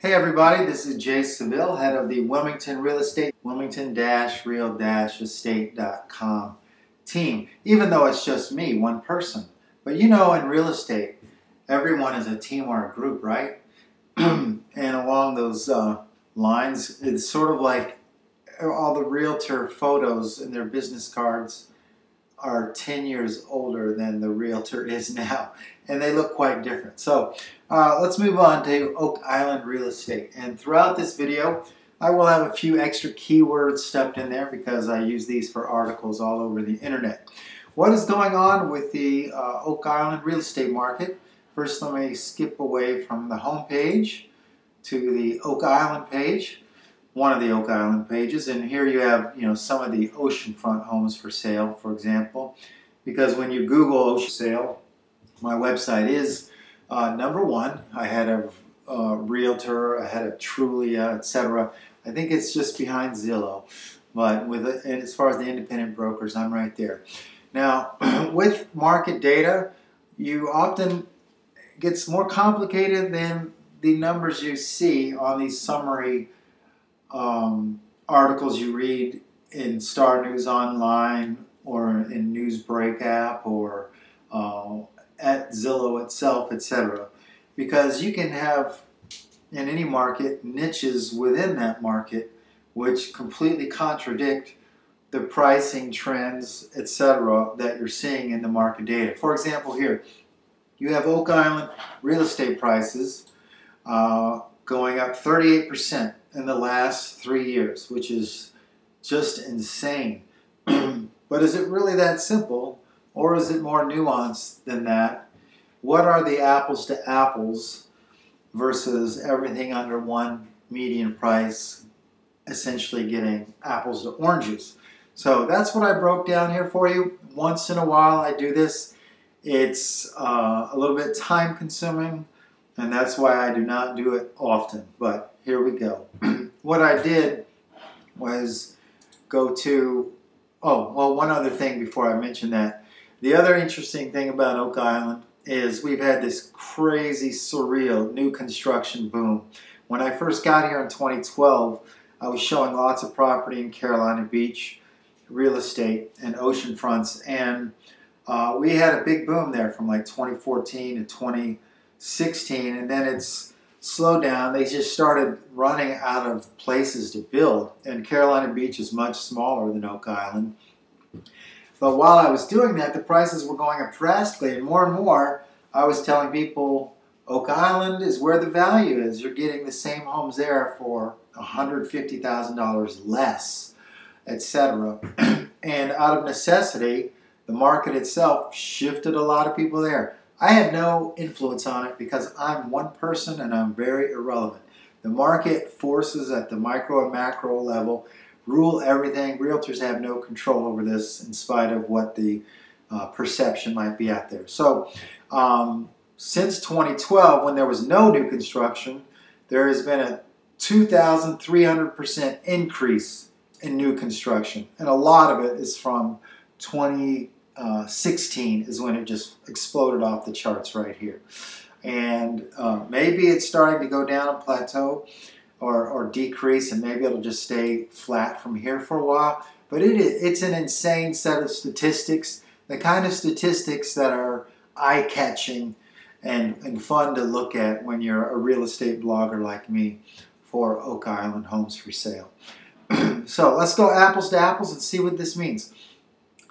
Hey everybody, this is Jay Seville, head of the Wilmington Real Estate, Wilmington-Real-Estate.com team, even though it's just me, one person. But you know, in real estate, everyone is a team or a group, right? And along those lines, it's sort of like all the realtor photos in their business cards are 10 years older than the realtor is now, and they look quite different. So let's move on to Oak Island real estate. And throughout this video, I will have a few extra keywords stuffed in there because I use these for articles all over the internet. What is going on with the Oak Island real estate market? First, let me skip away from the home page to the Oak Island page. One of the Oak Island pages, and here you have some of the oceanfront homes for sale, for example, because when you Google ocean sale, my website is number one. I had a Realtor, I had a Trulia, etc. I think it's just behind Zillow, but and as far as the independent brokers, I'm right there. Now, with market data, you often gets more complicated than the numbers you see on these summary articles you read in Star News Online or in Newsbreak app or at Zillow itself, etc. Because you can have in any market niches within that market which completely contradict the pricing trends, etc. that you're seeing in the market data. For example, here you have Oak Island real estate prices going up 38% in the last 3 years, which is just insane. But is it really that simple, or is it more nuanced than that? What are the apples to apples versus everything under one median price, essentially getting apples to oranges? So that's what I broke down here for you. Once in a while I do this. It's a little bit time consuming, and that's why I do not do it often, but here we go. What I did was go to, one other thing before I mention that. The other interesting thing about Oak Island is we've had this crazy, surreal new construction boom. When I first got here in 2012, I was showing lots of property in Carolina Beach, real estate, and ocean fronts, and we had a big boom there from like 2014 to 2016, and then it's slowed down. They just started running out of places to build, and Carolina Beach is much smaller than Oak Island. But while I was doing that, the prices were going up drastically, and more I was telling people Oak Island is where the value is. You're getting the same homes there for $150,000 less, etc. And out of necessity, the market itself shifted a lot of people there. I had no influence on it because I'm one person and I'm very irrelevant. The market forces at the micro and macro level rule everything. Realtors have no control over this in spite of what the perception might be out there. So since 2012, when there was no new construction, there has been a 2,300% increase in new construction. And a lot of it is from 2016 is when it just exploded off the charts right here. And maybe it's starting to go down a plateau or decrease, and maybe it'll just stay flat from here for a while. But it's an insane set of statistics, the kind of statistics that are eye-catching and fun to look at when you're a real estate blogger like me for Oak Island homes for sale. So let's go apples to apples and see what this means.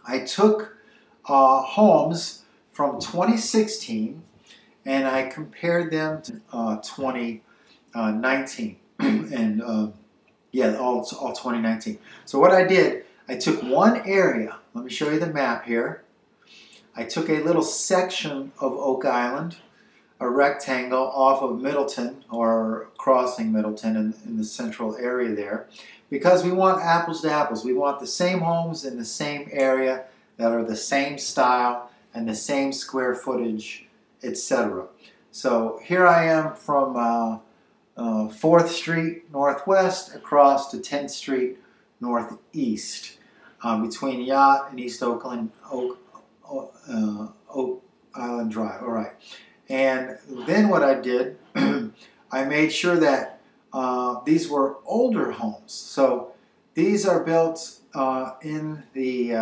I took homes from 2016 and I compared them to 2019 and all 2019. So what I did, I took one area. Let me show you the map here. I took a little section of Oak Island, a rectangle off of Middleton or crossing Middleton in the central area there, because we want apples to apples. We want the same homes in the same area that are the same style and the same square footage, etc. So here I am from 4th Street Northwest across to 10th Street Northeast, between Yacht and East Oakland, Oak Island Drive. All right. And then what I did, I made sure that these were older homes. So these are built in the,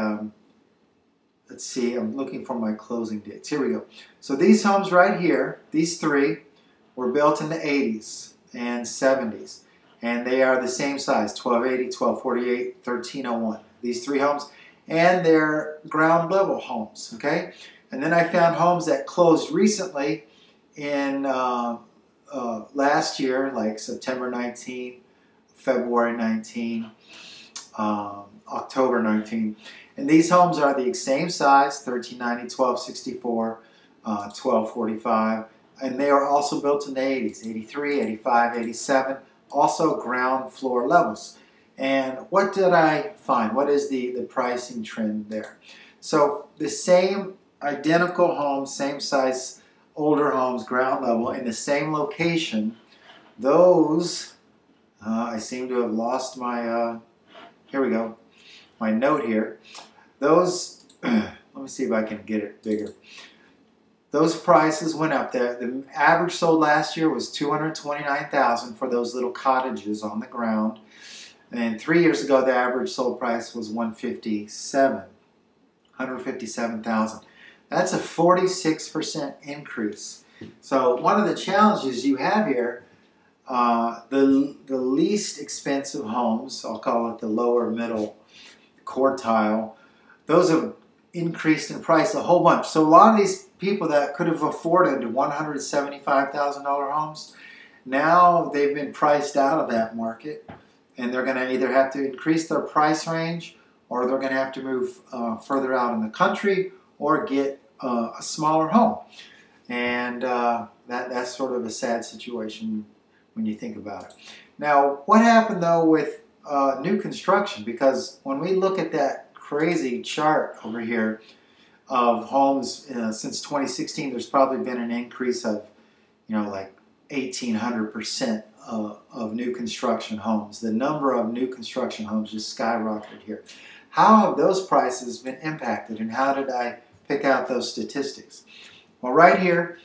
let's see, I'm looking for my closing dates. Here we go. So these homes right here, these three, were built in the 80s and 70s. And they are the same size, 1280, 1248, 1301. These three homes. And they're ground level homes, okay? And then I found homes that closed recently in last year, like September 19, February 19, October 19. And these homes are the same size, 1390, 1264, 1245. And they are also built in the 80s, 83, 85, 87. Also ground floor levels. And what did I find? What is the pricing trend there? So the same identical homes, same size, older homes, ground level, in the same location, those, I seem to have lost my, here we go, my note here. Those, let me see if I can get it bigger. Those prices went up. The average sold last year was $229,000 for those little cottages on the ground. And 3 years ago, the average sold price was $157,000. That's a 46% increase. So one of the challenges you have here, the least expensive homes, I'll call it the lower middle quartile, those have increased in price a whole bunch. So a lot of these people that could have afforded $175,000 homes, now they've been priced out of that market. And they're going to either have to increase their price range, or they're going to have to move further out in the country, or get a smaller home. And that's sort of a sad situation when you think about it. Now, what happened though with new construction? Because when we look at that crazy chart over here of homes since 2016, there's probably been an increase of, like 1,800% of new construction homes. The number of new construction homes just skyrocketed here. How have those prices been impacted, and how did I pick out those statistics? Well, right here,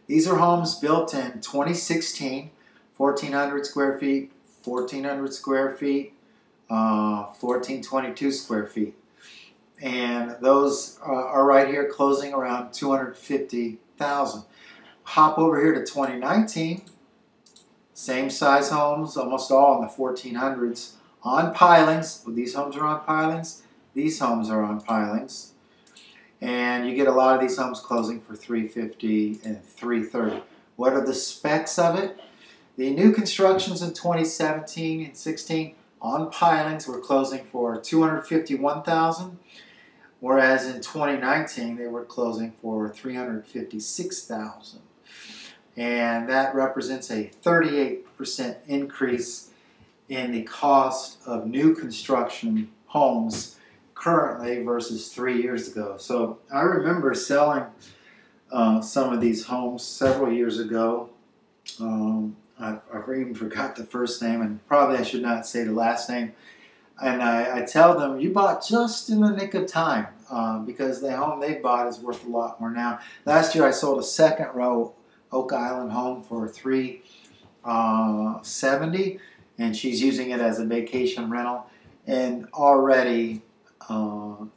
these are homes built in 2016, 1,400 square feet, 1,400 square feet, 1,422 square feet. And those are right here closing around $250,000. Hop over here to 2019, same size homes, almost all in the 1,400s, on pilings. Well, these homes are on pilings, these homes are on pilings. And you get a lot of these homes closing for $350,000 and $330,000. What are the specs of it? The new constructions in 2017 and 16 on pilings were closing for $251,000, whereas in 2019 they were closing for $356,000. And that represents a 38% increase in the cost of new construction homes currently versus 3 years ago. So I remember selling some of these homes several years ago. I even forgot the first name, and probably I should not say the last name. And I tell them, you bought just in the nick of time, because the home they bought is worth a lot more now. Last year I sold a second row Oak Island home for $370,000, and she's using it as a vacation rental, and already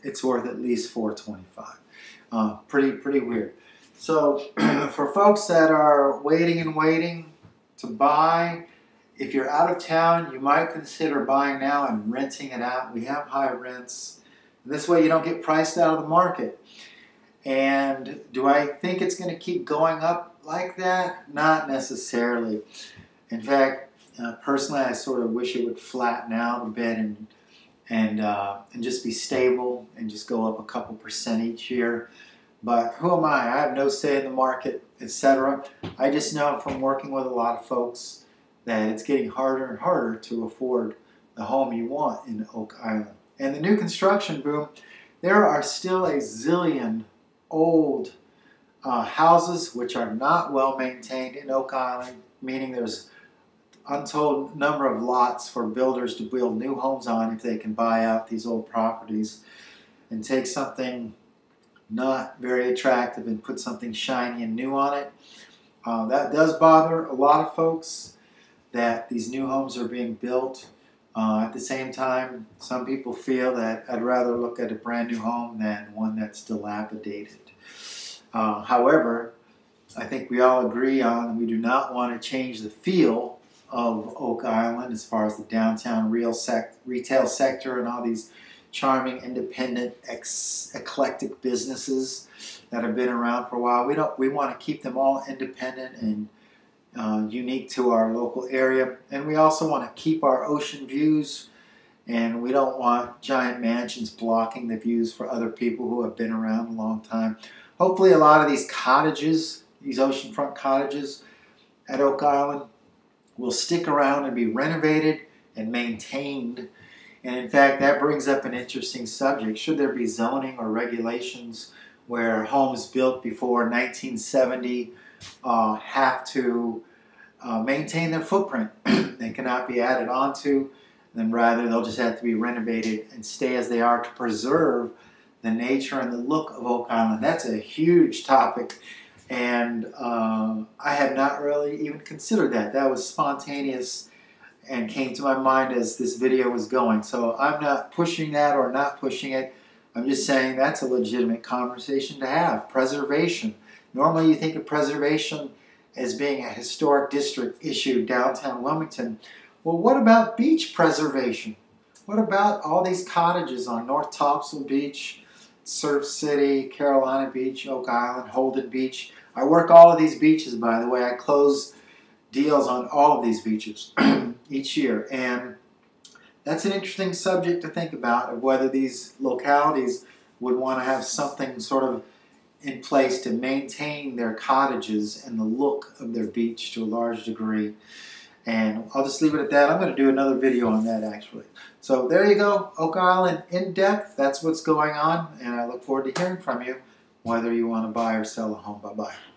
it's worth at least $425,000. Pretty weird. So for folks that are waiting to buy, if you're out of town, you might consider buying now and renting it out. We have high rents. This way you don't get priced out of the market. And do I think it's going to keep going up like that? Not necessarily. In fact, personally, I sort of wish it would flatten out a bit and just be stable and just go up a couple percent each year. But who am I? I have no say in the market, etc. I just know from working with a lot of folks that it's getting harder and harder to afford the home you want in Oak Island. And the new construction boom, there are still a zillion old houses which are not well maintained in Oak Island, meaning there's untold number of lots for builders to build new homes on if they can buy out these old properties and take something not very attractive and put something shiny and new on it. That does bother a lot of folks. that these new homes are being built. At the same time, some people feel that I'd rather look at a brand new home than one that's dilapidated. However, I think we all agree on we do not want to change the feel of Oak Island as far as the downtown retail sector and all these charming, independent, eclectic businesses that have been around for a while. We want to keep them all independent and unique to our local area. And we also want to keep our ocean views, and we don't want giant mansions blocking the views for other people who have been around a long time. Hopefully a lot of these cottages, these oceanfront cottages at Oak Island, will stick around and be renovated and maintained. And in fact, that brings up an interesting subject. Should there be zoning or regulations where homes built before 1970 have to maintain their footprint? They cannot be added onto, then rather they'll just have to be renovated and stay as they are to preserve the nature and the look of Oak Island. That's a huge topic, and I had not really even considered that. That was spontaneous and came to my mind as this video was going. So I'm not pushing that or not pushing it. I'm just saying that's a legitimate conversation to have. Preservation. Normally you think of preservation as being a historic district issue downtown Wilmington. Well, what about beach preservation? What about all these cottages on North Topsail Beach, Surf City, Carolina Beach, Oak Island, Holden Beach? I work all of these beaches, by the way. I close deals on all of these beaches each year. And that's an interesting subject to think about, of whether these localities would want to have something sort of in place to maintain their cottages and the look of their beach to a large degree. And I'll just leave it at that. I'm going to do another video on that, actually. So there you go, Oak Island in depth. That's what's going on, and I look forward to hearing from you, whether you want to buy or sell a home. Bye-bye.